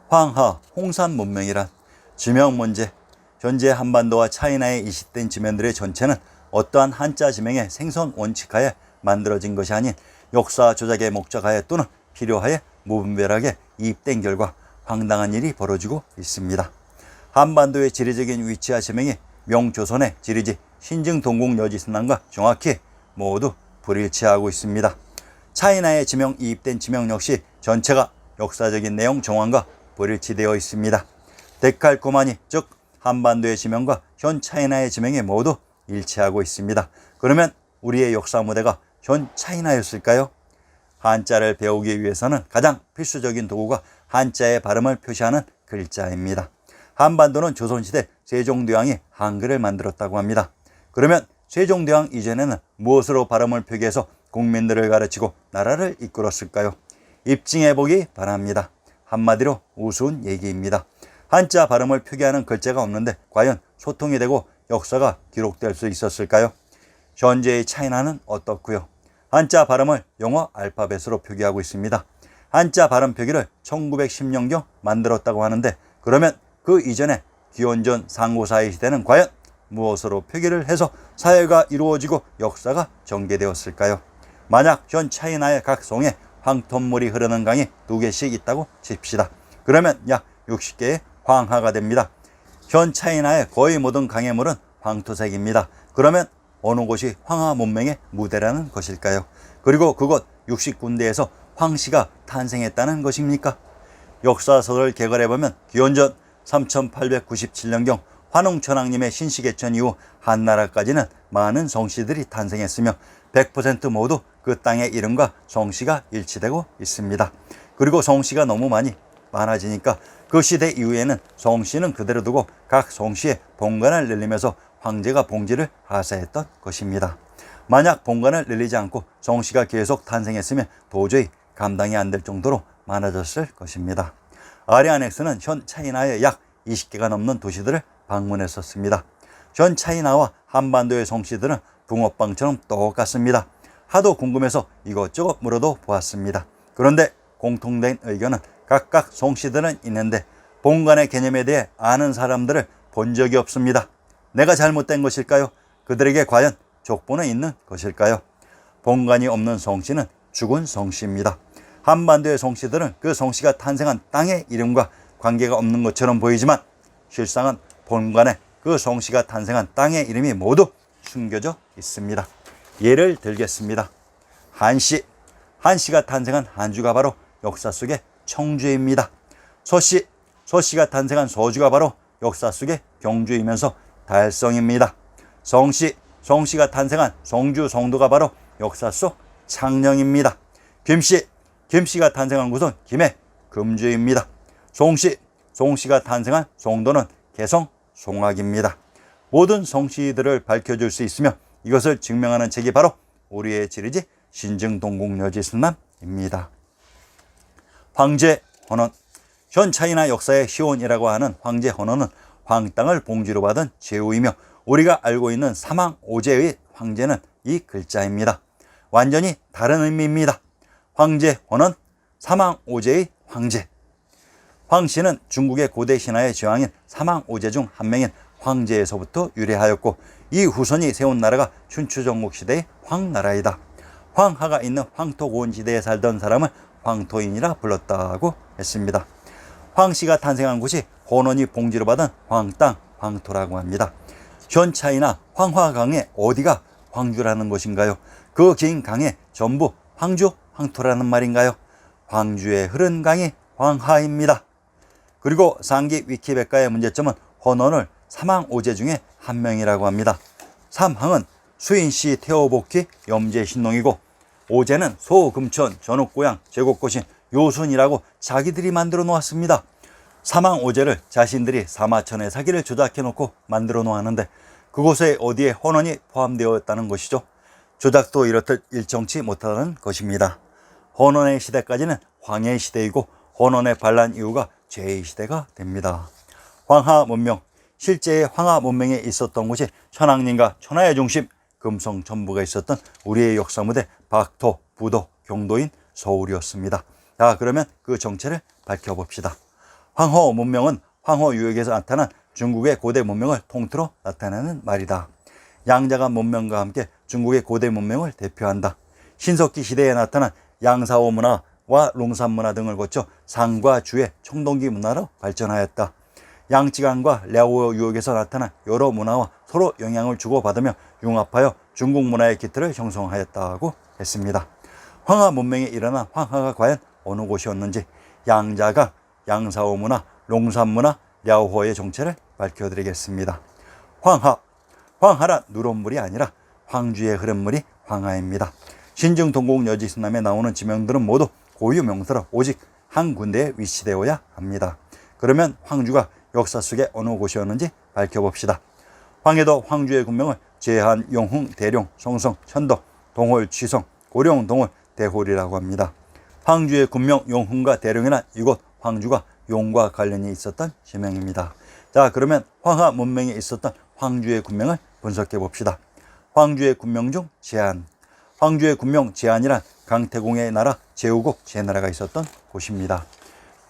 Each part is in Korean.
황하, 홍산 문명이란 지명 문제. 현재 한반도와 차이나에 이식된 지면들의 전체는 어떠한 한자 지명의 생선 원칙하에 만들어진 것이 아닌 역사 조작의 목적하에 또는 필요하에 무분별하게 이입된 결과 황당한 일이 벌어지고 있습니다. 한반도의 지리적인 위치와 지명이 명조선의 지리지 신증동국여지선남과 정확히 모두 불일치하고 있습니다. 차이나의 지명 이입된 지명 역시 전체가 역사적인 내용 정황과 불일치되어 있습니다. 데칼코마니 즉 한반도의 지명과 현 차이나의 지명이 모두 일치하고 있습니다. 그러면 우리의 역사 무대가 현 차이나였을까요? 한자를 배우기 위해서는 가장 필수적인 도구가 한자의 발음을 표시하는 글자입니다. 한반도는 조선시대 세종대왕이 한글을 만들었다고 합니다. 그러면 세종대왕 이전에는 무엇으로 발음을 표기해서 국민들을 가르치고 나라를 이끌었을까요? 입증해 보기 바랍니다. 한마디로 우스운 얘기입니다. 한자 발음을 표기하는 글자가 없는데 과연 소통이 되고 역사가 기록될 수 있었을까요? 현재의 차이나는 어떻고요? 한자 발음을 영어 알파벳으로 표기하고 있습니다. 한자 발음 표기를 1910년경 만들었다고 하는데 그러면 그 이전에 기원전 상고사의 시대는 과연 무엇으로 표기를 해서 사회가 이루어지고 역사가 전개되었을까요? 만약 현 차이나의 각 성에 황토물이 흐르는 강이 2개씩 있다고 칩시다. 그러면 약 60개의 황하가 됩니다. 현 차이나의 거의 모든 강의 물은 황토색입니다. 그러면 어느 곳이 황하 문명의 무대라는 것일까요? 그리고 그곳 60군데에서 황씨가 탄생했다는 것입니까? 역사서를 개괄해보면 기원전 3897년경 환웅천왕님의 신시개천 이후 한나라까지는 많은 성씨들이 탄생했으며 100% 모두 그 땅의 이름과 성씨가 일치되고 있습니다. 그리고 성씨가 너무 많아지니까 그 시대 이후에는 성씨는 그대로 두고 각 성씨에 본관을 늘리면서 황제가 봉지를 하사했던 것입니다. 만약 본관을 늘리지 않고 성씨가 계속 탄생했으면 도저히 감당이 안 될 정도로 많아졌을 것입니다. 아리아넥스는 현 차이나의 약 20개가 넘는 도시들을 방문했었습니다. 현 차이나와 한반도의 성씨들은 붕어빵처럼 똑같습니다. 하도 궁금해서 이것저것 물어도 보았습니다. 그런데 공통된 의견은 각각 성씨들은 있는데 본관의 개념에 대해 아는 사람들을 본 적이 없습니다. 내가 잘못된 것일까요? 그들에게 과연 족보는 있는 것일까요? 본관이 없는 성씨는 죽은 성씨입니다. 한반도의 성씨들은 그 성씨가 탄생한 땅의 이름과 관계가 없는 것처럼 보이지만 실상은 본관에 그 성씨가 탄생한 땅의 이름이 모두 숨겨져 있습니다. 예를 들겠습니다. 한씨가 탄생한 한주가 바로 역사 속의 청주입니다. 서씨가 탄생한 서주가 바로 역사 속의 경주이면서 달성입니다. 성씨가 탄생한 성주 성도가 바로 역사 속 창녕입니다. 김씨가 탄생한 곳은 김해 금주입니다. 송씨가 탄생한 송도는 개성 송악입니다. 모든 성씨들을 밝혀줄 수 있으며 이것을 증명하는 책이 바로 우리의 지리지 신증동국여지선남입니다. 황제 헌원. 현 차이나 역사의 시온이라고 하는 황제 헌원은 황땅을 봉지로 받은 제후이며 우리가 알고 있는 사망오제의 황제는 이 글자입니다. 완전히 다른 의미입니다. 황제 헌원, 사망오제의 황제. 황씨는 중국의 고대 신화의 제왕인 사망오제 중 한 명인 황제에서부터 유래하였고 이 후손이 세운 나라가 춘추전국 시대의 황나라이다. 황하가 있는 황토고원 지대에 살던 사람을 황토인이라 불렀다고 했습니다. 황씨가 탄생한 곳이 헌원이 봉지로 받은 황땅, 황토라고 합니다. 현 차이나 황화강의 어디가 황주라는 것인가요? 그 긴 강에 전부 황주, 황토라는 말인가요? 황주에 흐른 강이 황하입니다. 그리고 상기 위키백과의 문제점은 헌원을 사망오제 중에 한 명이라고 합니다. 삼항은 수인씨 태호복희 염제신농이고 오제는 소금천 전옥고향 제국고신 요순이라고 자기들이 만들어 놓았습니다. 사망오제를 자신들이 사마천의 사기를 조작해 놓고 만들어 놓았는데 그곳에 어디에 헌원이 포함되어 있다는 것이죠. 조작도 이렇듯 일정치 못하다는 것입니다. 헌원의 시대까지는 황해의 시대이고 헌원의 반란 이후가 제의 시대가 됩니다. 황하 문명. 실제의 황하 문명에 있었던 곳이 천왕님과 천하의 중심 금성 천부가 있었던 우리의 역사 무대 박토, 부도, 경도인 서울이었습니다. 자, 그러면 그 정체를 밝혀봅시다. 황허 문명은 황허 유역에서 나타난 중국의 고대 문명을 통틀어 나타내는 말이다. 양자간 문명과 함께 중국의 고대 문명을 대표한다. 신석기 시대에 나타난 양사오 문화와 롱산 문화 등을 거쳐 상과 주의 청동기 문화로 발전하였다. 양쯔강과 랴오 유역에서 나타난 여러 문화와 서로 영향을 주고받으며 융합하여 중국 문화의 기틀을 형성하였다고 했습니다. 황하 문명에 일어난 황하가 과연 어느 곳이었는지 양자강, 양사오 문화, 롱산 문화, 랴오호의 정체를 밝혀드리겠습니다. 황하란 누런물이 아니라 황주의 흐름물이 황하입니다. 신증 동국 여지순남에 나오는 지명들은 모두 고유 명사로 오직 한 군데에 위치되어야 합니다. 그러면 황주가 역사 속에 어느 곳이었는지 밝혀봅시다. 황해도 황주의 군명을 제한, 용흥, 대룡, 성성, 천도, 동홀, 취성, 고령, 동홀, 대홀이라고 합니다. 황주의 군명 용흥과 대룡이란 이곳 황주가 용과 관련이 있었던 지명입니다. 자, 그러면 황하 문명에 있었던 황주의 군명을 분석해 봅시다. 황주의 군명 중 제한. 황주의 군명 제한이란 강태공의 나라 제후국 제나라가 있었던 곳입니다.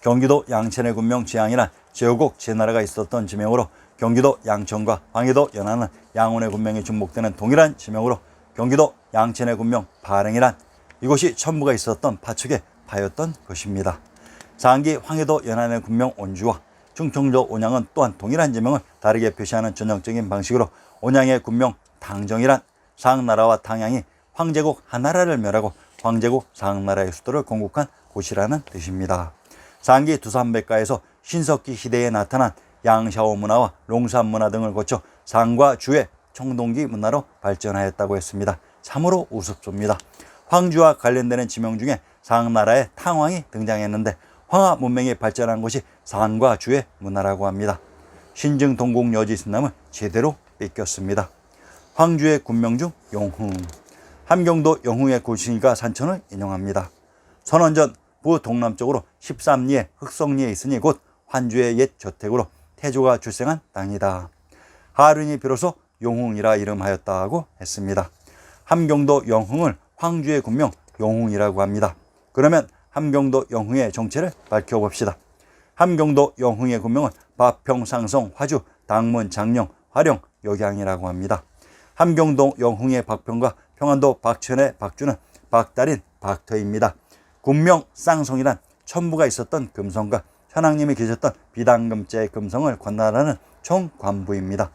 경기도 양천의 군명 제한이란 제후국 제나라가 있었던 지명으로 경기도 양천과 황해도 연안은 양원의 군명이 중복되는 동일한 지명으로 경기도 양천의 군명 발행이란 이곳이 천부가 있었던 파축의 파였던 것입니다. 상기 황해도 연안의 군명 온주와 충청도 온양은 또한 동일한 지명을 다르게 표시하는 전형적인 방식으로 온양의 군명 당정이란 상나라와 당양이 황제국 하나라를 멸하고 황제국 상나라의 수도를 건국한 곳이라는 뜻입니다. 상기 두산백가에서 신석기 시대에 나타난 양샤오 문화와 롱산 문화 등을 거쳐 상과 주의 청동기 문화로 발전하였다고 했습니다. 참으로 우습습니다. 황주와 관련되는 지명 중에 상나라의 탕왕이 등장했는데 황하 문명이 발전한 것이 상과 주의 문화라고 합니다. 신증 동국 여지순남은 제대로 뺏겼습니다. 황주의 군명 중 용흥. 함경도 용흥의 고시가 산천을 인용합니다. 선원전 부동남쪽으로 13리에 흑성리에 있으니 곧 환주의 옛 저택으로 태조가 출생한 땅이다. 하륜이 비로소 용흥이라 이름하였다고 했습니다. 함경도 영흥을 황주의 군명 용흥이라고 합니다. 그러면 함경도 영흥의 정체를 밝혀봅시다. 함경도 영흥의 군명은 바평, 상성, 화주, 당문, 장령, 화령, 역양이라고 합니다. 함경도 영흥의 박평과 평안도 박천의 박주는 박달인 박터입니다. 군명 쌍성이란 천부가 있었던 금성과 현황님이 계셨던 비당금제의 금성을 관할하는 총관부입니다.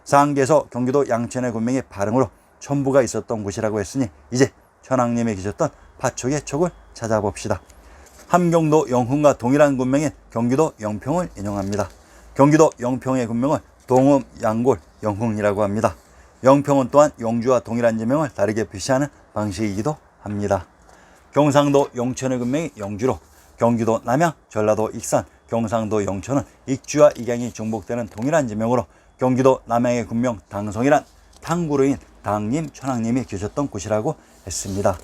상계에서 경기도 양천의 군명의 발흥으로 천부가 있었던 곳이라고 했으니 이제 현황님이 계셨던 파촉의 촉을 찾아봅시다. 함경도 영흥과 동일한 군명인 경기도 영평을 인용합니다. 경기도 영평의 군명은 동음, 양골, 영흥이라고 합니다. 영평은 또한 영주와 동일한 지명을 다르게 표시하는 방식이기도 합니다. 경상도 영천의 군명이 영주로 경기도 남양, 전라도 익산, 경상도 영천은 익주와 익양이 중복되는 동일한 지명으로 경기도 남양의 군명 당성이란 탕구르인 당님, 천황님이 계셨던 곳이라고 했습니다.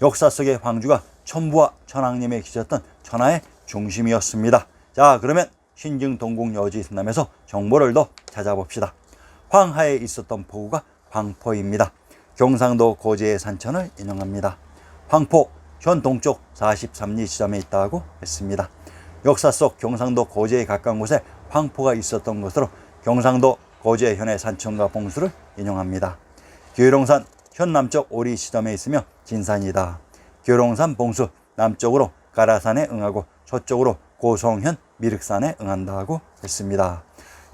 역사 속의 황주가 천부와 천황님이 계셨던 천하의 중심이었습니다. 자, 그러면 신증 동국 여지순남에서 정보를 더 찾아봅시다. 황하에 있었던 포구가 황포입니다. 경상도 고제의 산천을 인용합니다. 황포, 현 동쪽 43리 지점에 있다고 했습니다. 역사 속 경상도 고제에 가까운 곳에 황포가 있었던 것으로 경상도 고제 현의 산천과 봉수를 인용합니다. 기룡산 현 남쪽 오리 지점에 있으며 진산이다. 기룡산 봉수 남쪽으로 가라산에 응하고 서쪽으로 고성현 미륵산에 응한다고 했습니다.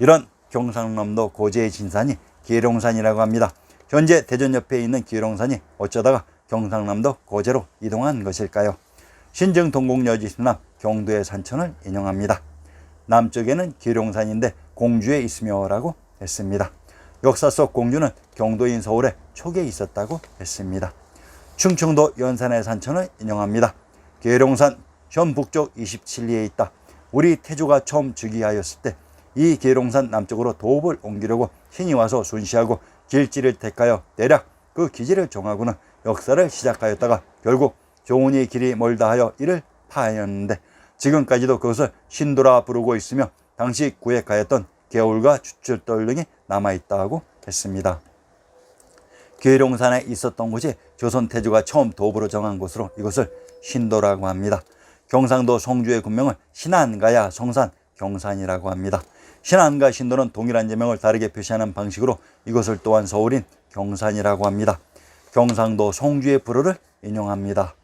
이런 경상남도 고제의 진산이 기룡산이라고 합니다. 현재 대전 옆에 있는 기룡산이 어쩌다가 경상남도 고제로 이동한 것일까요? 신증 동국 여지순남 경도의 산천을 인용합니다. 남쪽에는 기룡산인데 공주에 있으며 라고 했습니다. 역사 속 공주는 경도인 서울의 촉에 있었다고 했습니다. 충청도 연산의 산천을 인용합니다. 계룡산 현 북쪽 27리에 있다. 우리 태조가 처음 즉위하였을 때 이 계룡산 남쪽으로 도읍을 옮기려고 신이 와서 순시하고 길지를 택하여 대략 그 기지를 정하고는 역사를 시작하였다가 결국 조은이 길이 멀다 하여 이를 파하였는데 지금까지도 그것을 신도라 부르고 있으며 당시 구획하였던 개울과 주출돌 등이 남아있다고 했습니다. 계룡산에 있었던 곳이 조선 태조가 처음 도읍으로 정한 곳으로 이것을 신도라고 합니다. 경상도 송주의 군명은 신안가야, 성산, 경산이라고 합니다. 신안과 신도는 동일한 지명을 다르게 표시하는 방식으로 이것을 또한 서울인 경산이라고 합니다. 경상도 송주의 불어를 인용합니다.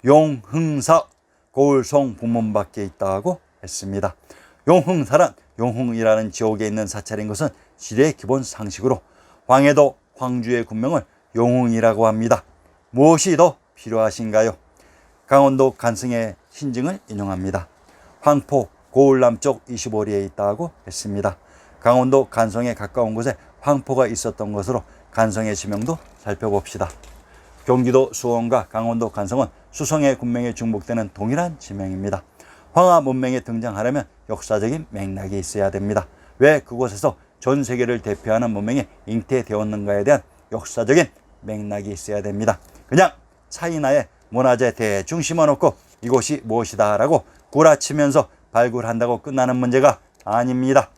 용흥사 고을송 부문밖에 있다고 했습니다. 용흥사란 용흥이라는 지역에 있는 사찰인 것은 지리의 기본 상식으로 황해도 황주의 군명을 용흥이라고 합니다. 무엇이 더 필요하신가요? 강원도 간성의 신증을 인용합니다. 황포 고을 남쪽 25리에 있다고 했습니다. 강원도 간성에 가까운 곳에 황포가 있었던 것으로 간성의 지명도 살펴봅시다. 경기도 수원과 강원도 간성은 수성의 군명에 중복되는 동일한 지명입니다. 황하 문명에 등장하려면 역사적인 맥락이 있어야 됩니다. 왜 그곳에서 전 세계를 대표하는 문명이 잉태되었는가에 대한 역사적인 맥락이 있어야 됩니다. 그냥 차이나의 문화재 대충 심어놓고 이곳이 무엇이다 라고 구라치면서 발굴한다고 끝나는 문제가 아닙니다.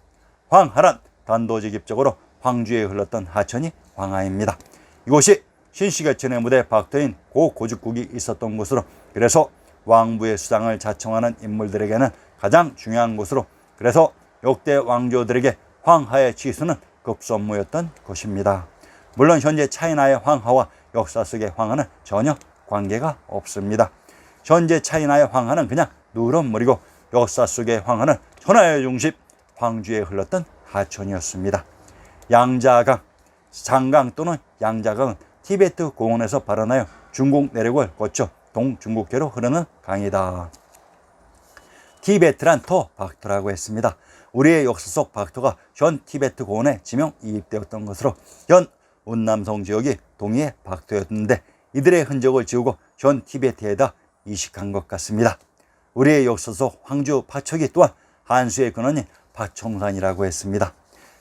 황하란 단도직입적으로 황주에 흘렀던 하천이 황하입니다. 이곳이 신시계천의 무대 박터인 고고죽국이 있었던 곳으로, 그래서 왕부의 수장을 자청하는 인물들에게는 가장 중요한 곳으로, 그래서 역대 왕조들에게 황하의 치수는 급선무였던 것입니다. 물론 현재 차이나의 황하와 역사 속의 황하는 전혀 관계가 없습니다. 현재 차이나의 황하는 그냥 누런 물이고 역사 속의 황하는 천하의 중심 황주에 흘렀던 하천이었습니다. 양자강, 장강 또는 양자강은 티베트 고원에서 발원하여 중국 내륙을 거쳐 동중국해로 흐르는 강이다. 티베트란 터 박토라고 했습니다. 우리의 역사 속 박토가 현 티베트 고원에 지명 이입되었던 것으로 현 운남성 지역이 동이의 박토였는데 이들의 흔적을 지우고 현 티베트에다 이식한 것 같습니다. 우리의 역사 속 황주 파초기 또한 한수의 근원인 파총산이라고 했습니다.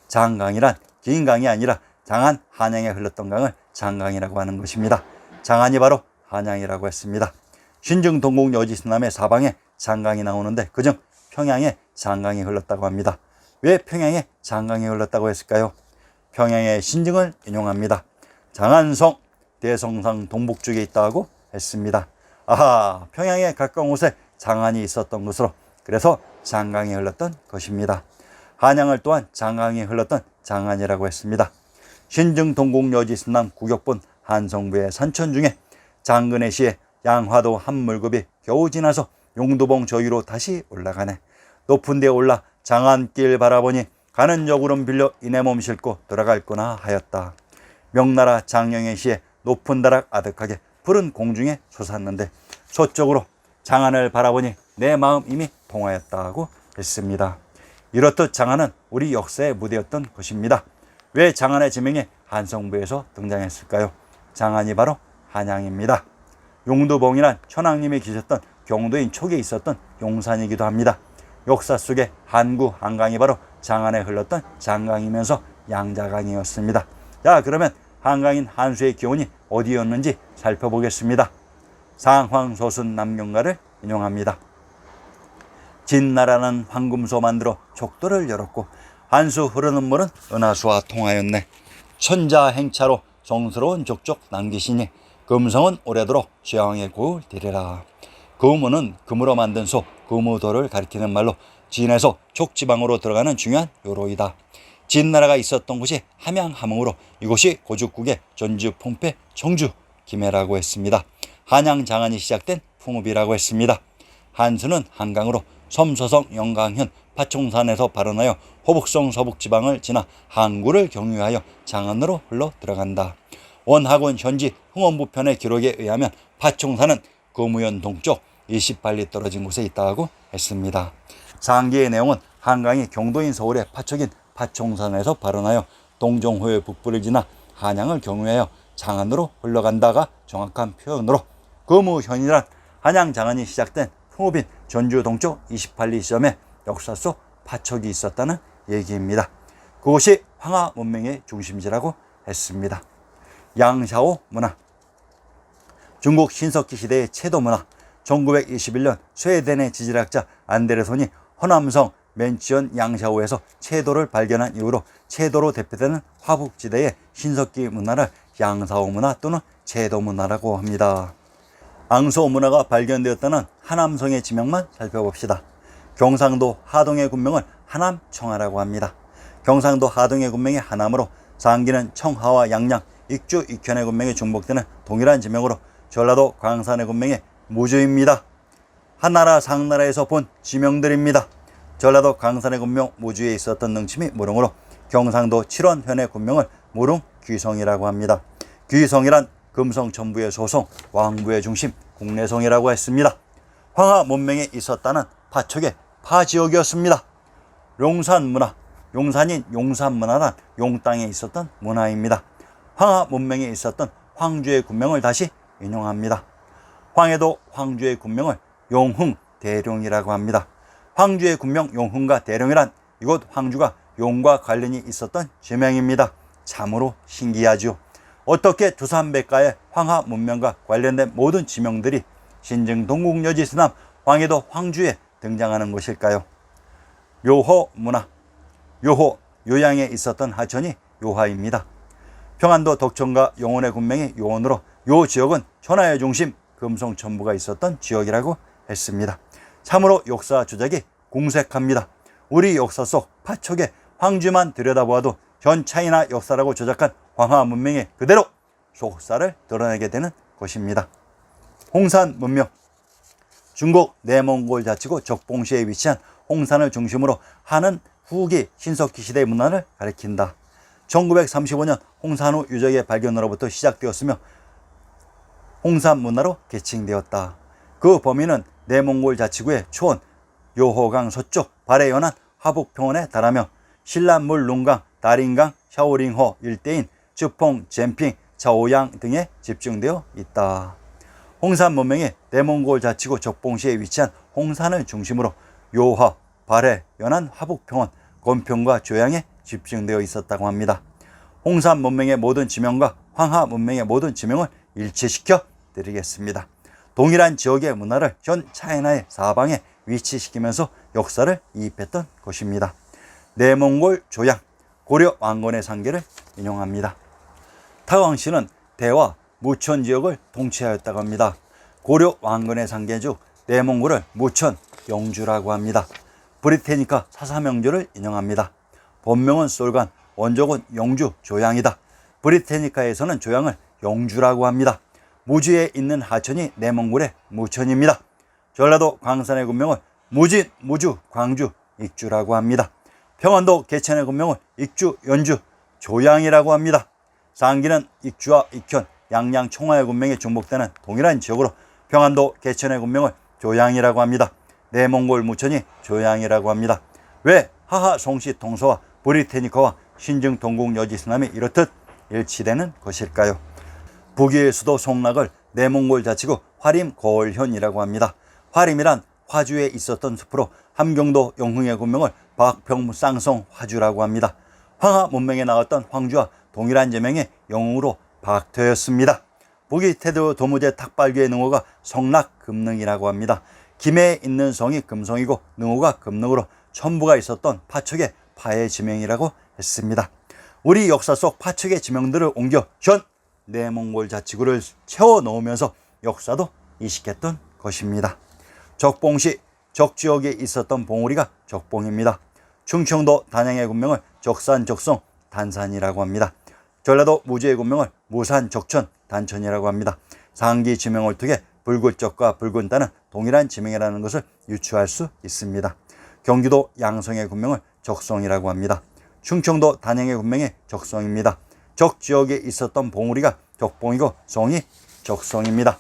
장강이란 긴 강이 아니라 장안 한양에 흘렀던 강을 장강이라고 하는 것입니다. 장안이 바로 한양이라고 했습니다. 신증 동국 여지스남의 사방에 장강이 나오는데 그중 평양에 장강이 흘렀다고 합니다. 왜 평양에 장강이 흘렀다고 했을까요? 평양의 신증을 인용합니다. 장안성 대성상 동북쪽에 있다고 했습니다. 아하, 평양에 가까운 곳에 장안이 있었던 것으로, 그래서 장강이 흘렀던 것입니다. 한양을 또한 장강이 흘렀던 장안이라고 했습니다. 신증 동국 여지스남 구격본 한성부의 산천 중에 장근의 시에 양화도 한 물급이 겨우 지나서 용두봉 저위로 다시 올라가네. 높은 데 올라 장안길 바라보니 가는 여구름 빌려 이내 몸 싣고 돌아갈구나 하였다. 명나라 장영의 시에 높은 다락 아득하게 푸른 공중에 솟았는데 서쪽으로 장안을 바라보니 내 마음 이미 통하였다고 했습니다. 이렇듯 장안은 우리 역사의 무대였던 것입니다. 왜 장안의 지명이 한성부에서 등장했을까요? 장안이 바로 한양입니다. 용두봉이란 천황님이 계셨던 경도인 촉에 있었던 용산이기도 합니다. 역사 속에 한구 한강이 바로 장안에 흘렀던 장강이면서 양자강이었습니다. 자, 그러면 한강인 한수의 기원이 어디였는지 살펴보겠습니다. 상황소순 남경가를 인용합니다. 진나라는 황금소 만들어 족도를 열었고 한수 흐르는 물은 은하수와 통하였네. 천자행차로 성스러운 족족 남기시니 금성은 오래도록 지왕의 고을 되리라. 금우는 금으로 만든 소, 금우도를 가리키는 말로 진에서 족지방으로 들어가는 중요한 요로이다. 진나라가 있었던 곳이 함양 함흥으로 이곳이 고죽국의 전주, 풍패, 청주, 김해라고 했습니다. 한양 장안이 시작된 풍읍이라고 했습니다. 한수는 한강으로 섬서성, 영강현, 파총산에서 발원하여 호북성 서북지방을 지나 항구를 경유하여 장안으로 흘러 들어간다. 원학원 현지 흥원부편의 기록에 의하면 파총산은 금우현 동쪽 28리 떨어진 곳에 있다고 했습니다. 장기의 내용은 한강이 경도인 서울의 파척인 파총산에서 발원하여 동정호의 북부를 지나 한양을 경유하여 장안으로 흘러간다가 정확한 표현으로 금우현이란 한양 장안이 시작된 풍읍인 전주 동쪽 28리 지점에 역사 속 파척이 있었다는 얘기입니다. 그곳이 황하 문명의 중심지라고 했습니다. 양샤오 문화, 중국 신석기 시대의 채도 문화, 1921년 스웨덴의 지질학자 안데르손이 허남성 맨치언 양샤오에서 채도를 발견한 이후로 채도로 대표되는 화북지대의 신석기 문화를 양사오 문화 또는 채도 문화라고 합니다. 앙소 문화가 발견되었다는 하남성의 지명만 살펴봅시다. 경상도 하동의 군명을 하남청하라고 합니다. 경상도 하동의 군명이 하남으로 상기는 청하와 양양, 익주, 익현의 군명이 중복되는 동일한 지명으로 전라도 광산의 군명이 무주입니다. 한나라 상나라에서 본 지명들입니다. 전라도 광산의 군명 무주에 있었던 능침이 무릉으로 경상도 칠원현의 군명을 무릉 귀성이라고 합니다. 귀성이란 금성천부의 소성, 왕부의 중심, 국내성이라고 했습니다. 황하 문명에 있었다는 파촉의 파지역이었습니다. 용산 문화, 용산인 용산 문화란 용땅에 있었던 문화입니다. 황하 문명에 있었던 황주의 군명을 다시 인용합니다. 황해도 황주의 군명을 용흥 대룡이라고 합니다. 황주의 군명 용흥과 대룡이란 이곳 황주가 용과 관련이 있었던 지명입니다. 참으로 신기하죠. 어떻게 두산백가의 황하 문명과 관련된 모든 지명들이 신증 동국여지스남 황해도 황주에 등장하는 것일까요? 요호 문화, 요호, 요양에 있었던 하천이 요하입니다. 평안도 덕천과 용원의 군명이 요원으로 요 지역은 천하의 중심 금성천부가 있었던 지역이라고 했습니다. 참으로 역사 조작이 공색합니다. 우리 역사 속 파촉의 황주만 들여다보아도 전 차이나 역사라고 조작한 황하 문명이 그대로 속사를 드러내게 되는 것입니다. 홍산 문명, 중국 내몽골 자치구 적봉시에 위치한 홍산을 중심으로 한은 후기 신석기 시대 문화를 가리킨다. 1935년 홍산후 유적의 발견으로부터 시작되었으며 홍산 문화로 계층되었다. 그 범위는 내몽골 자치구의 초원, 요호강 서쪽, 발에 연한 화북평원에 달하며 신란물 룽강, 다린강, 샤오링호 일대인 쯔퐁, 젠핑, 차오양 등에 집중되어 있다. 홍산 문명이 내몽골 자치구 적봉시에 위치한 홍산을 중심으로 요하, 발해, 연안 화북평원, 건평과 조양에 집중되어 있었다고 합니다. 홍산 문명의 모든 지명과 황하 문명의 모든 지명을 일치시켜 드리겠습니다. 동일한 지역의 문화를 전 차이나의 사방에 위치시키면서 역사를 이입했던 것입니다. 내몽골 조양, 고려 왕건의 상계를 인용합니다. 타왕시는 대화, 무천 지역을 통치하였다고 합니다. 고려 왕건의 상계 중 내몽골을 무천, 영주라고 합니다. 브리테니카 사사명조를 인용합니다. 본명은 솔간, 원족은 영주, 조양이다. 브리테니카에서는 조양을 영주라고 합니다. 무주에 있는 하천이 내몽골의 무천입니다. 전라도 광산의 군명을 무진, 무주, 광주, 익주라고 합니다. 평안도 개천의 군명을 익주, 연주, 조양이라고 합니다. 상기는 익주와 익현, 양양, 청하의 군명에 중복되는 동일한 지역으로 평안도 개천의 군명을 조양이라고 합니다. 내몽골 무천이 조양이라고 합니다. 왜 하하 송씨 통서와 브리테니카와 신증 동국 여지스남이 이렇듯 일치되는 것일까요? 북위의 수도 송락을 내몽골 자치구 화림 거울현이라고 합니다. 화림이란 화주에 있었던 숲으로 함경도 영흥의 군명을 박평 쌍성 화주라고 합니다. 황하 문명에 나왔던 황주와 동일한 제명의 영흥으로 박터였습니다. 북위 태도 도무제 탁발기의 능호가 성락 금능이라고 합니다. 김해에 있는 성이 금성이고 능호가 금능으로 천부가 있었던 파촉의 파의 지명이라고 했습니다. 우리 역사 속 파촉의 지명들을 옮겨 현 내몽골 자치구를 채워 넣으면서 역사도 이식했던 것입니다. 적봉시 적지역에 있었던 봉우리가 적봉입니다. 충청도 단양의 군명을 적산, 적성, 단산이라고 합니다. 전라도 무주의 군명을 무산, 적천, 단천이라고 합니다. 상기 지명을 통해 붉은적과 붉은단은 동일한 지명이라는 것을 유추할 수 있습니다. 경기도 양성의 군명을 적성이라고 합니다. 충청도 단양의 군명이 적성입니다. 적지역에 있었던 봉우리가 적봉이고 성이 적성입니다.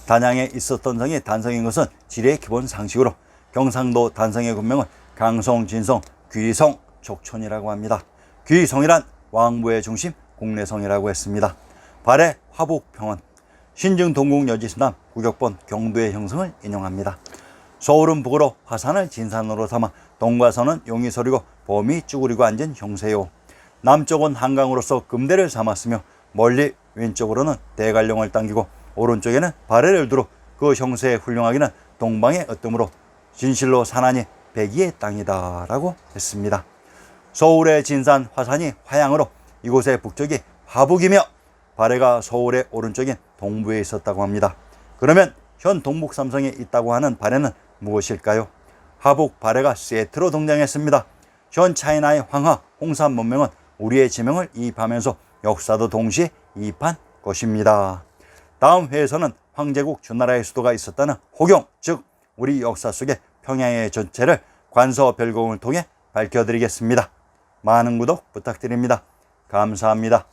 단양에 있었던 성이 단성인 것은 지리의 기본 상식으로 경상도 단성의 군명은 강성, 진성, 귀성, 족촌이라고 합니다. 귀성이란 왕부의 중심, 국내성이라고 했습니다. 발해 화북평원, 신증 동국 여지스남 구격본 경도의 형성을 인용합니다. 서울은 북으로 화산을 진산으로 삼아 동과서는 용이 서리고 범이 쭈그리고 앉은 형세요. 남쪽은 한강으로서 금대를 삼았으며 멀리 왼쪽으로는 대관령을 당기고 오른쪽에는 발해를 두루 그 형세의 훌륭하기는 동방의 어뜸으로 진실로 산하니 백이의 땅이다 라고 했습니다. 서울의 진산 화산이 화양으로 이곳의 북쪽이 화북이며 발해가 서울의 오른쪽인 동부에 있었다고 합니다. 그러면 현 동북 삼성에 있다고 하는 발해는 무엇일까요? 하복 발해가 세트로 등장했습니다. 현 차이나의 황하, 홍산 문명은 우리의 지명을 이입하면서 역사도 동시에 이입한 것입니다. 다음 회에서는 황제국 주나라의 수도가 있었다는 호경, 즉 우리 역사 속의 평양의 전체를 관서 별공을 통해 밝혀드리겠습니다. 많은 구독 부탁드립니다. 감사합니다.